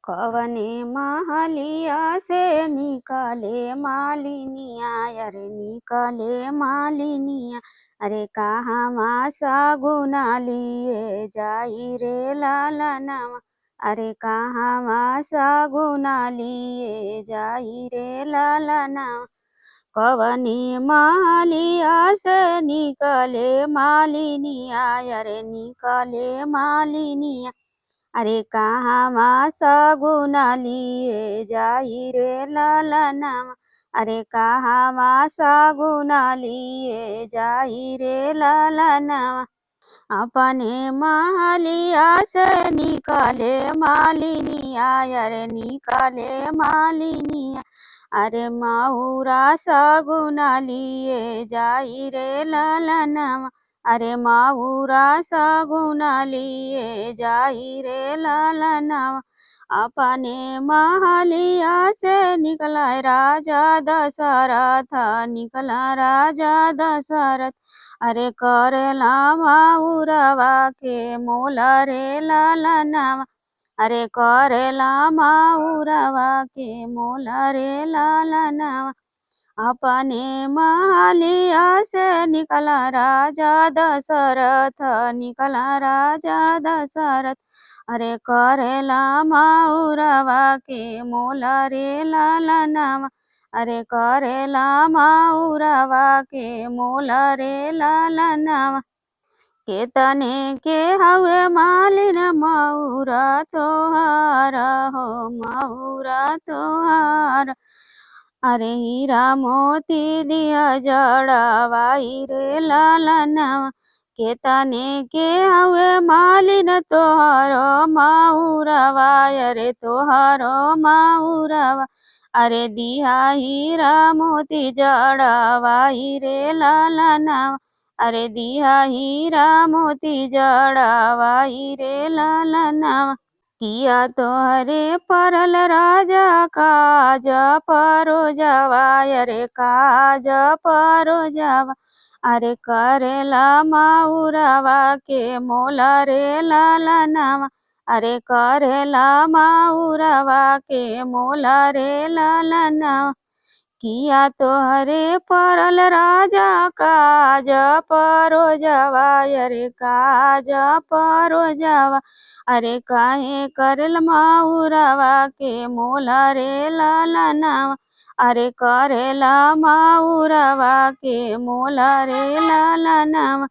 कवने महलिया से निकले मालिनिया। अरे निकले मालिनिया। अरे कहवा सगुना लिए जाई रे लालनवा। अरे कहवा सगुना लिए जाई रे लालनवा। कवने महलिया से निकले मालिनिया। अरे निकले मालिनिया। अरे कहवा सगुना लिए जाई रे लालनवा। अरे कहवा सगुना लिए जाई रे लालनवा। अपने महलिया से निकले मालिनिया। अरे निकले मालिनिया। अरे माहुरा सगुना लिए जाई रे लालनवा। अरे माहुरा सगुना लिए जाई रे लालनवा। अपने महलिया से निकला राजा दशरथ। निकला राजा दशरथ। अरे करेला माहुरवा के मोल रे लालनवा। अरे करेला माहुरवा के मोल रे लालनवा। अपने महलिया से निकला राजा दशरथ। निकला राजा दशरथ। अरे करेला माहुरवा के मोल रे लालनवा। अरे करेला माहुरवा के मोल रे लालनवा। केतने के हवे मालिन मऊरा तोहार हो मऊरा तोहार। अरे हीरा मोती दिया जड़वाई रे लालनवा। केतने के हवे मालिन तोहारो मऊरवा। अरे तोहारो मऊरवा। अरे दिया हीरा मोती जड़वाई रे लालनवा। अरे दिया हीरा मोती जड़वाई रे लालनवा। किया तोहरे परल राजा काज परोजवा। अरे काज परोजवा। अरे करेला माहुरवा के मोल रे लालनवा। अरे करेला माहुरवा के मोल रे लालनवा। किया तोहरे परल राजा काज परोजवा। अरे काज परोजवा। अरे काहे करल माहुरवा के मोल रे लालनवा। अरे करेला माहुरवा के मोल रे लालनवा।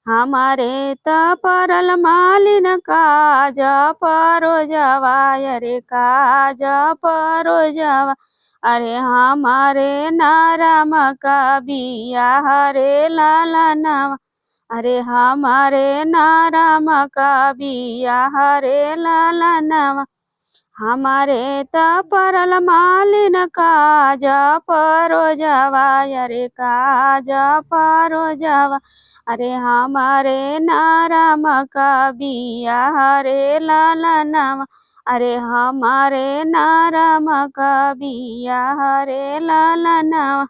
हमारे त परल मालिन काज परोजवा। अरे काज परोजवा। अरे हमारे नाराम का बियाह रे लालनवा। अरे हमारे नाराम का बियाह रे लालनवा। हमारे त परल मालिन काज परोजवा। अरे काज परोजवा। अरे हमारे नाराम का बियाह रे लालनवा। अरे हमारे नाराम का बियाह रे लालनवा।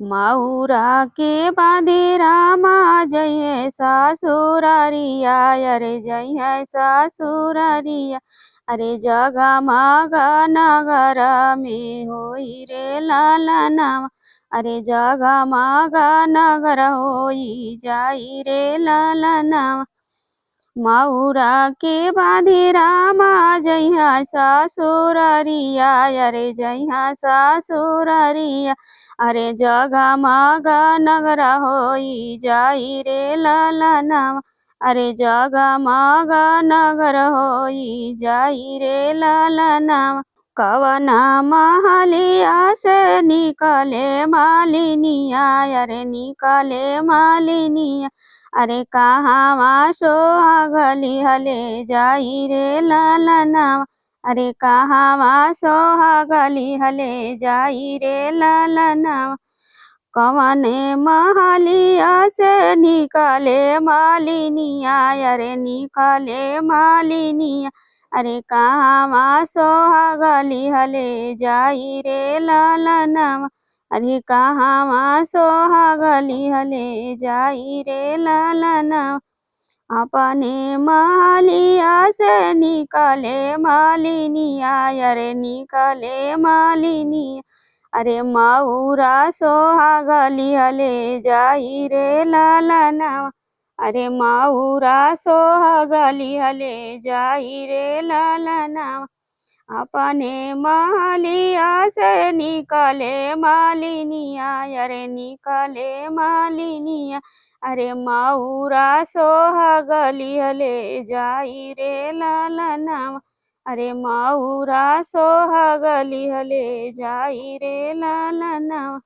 मऊरा के बांधे रामा जइहे ससुरारिया। अरे जइहे ससुरारिया। अरे जगमगा नगर में होई रे लालनवा। अरे जगमगा नगर होई जाई रे लालनवा। मऊरा के बांधे रामा जइहा ससुरारिया। अरे जइहा ससुरारिया। अरे जगमगा नगर होई जाई रे लालनवा। अरे जगमगा नगर होई जाई रे लालनवा। कवना महलिया से निकले मालिनिया। अरे निकले मालिनिया। अरे कहवा सोहागली हले जाई रे लालनवा। अरे कहवा सोहागली हले जाई रे लालनवा। कवने महलिया से निकले मालिनिया। अरे निकले मालिनिया। अरे कहवा सोहागली हले जाई रे लालनवा। अरे कहवा सोहागली हले जाई रे लालनवा। अपने महलिया से निकले मालिनिया, अरे निकले मालिनिया। अरे मऊरा सोहागली हले जाई रे ललनवा, अरे मऊरा सोहागली हले जाई रे ललनवा। अपने महलिया से निकले मालिनिया, अरे निकले मालिनिया। अरे मऊरा सोहागली हले जाई रे ललनवा, अरे मऊरा सोहागली हले जाई रे ललनवा।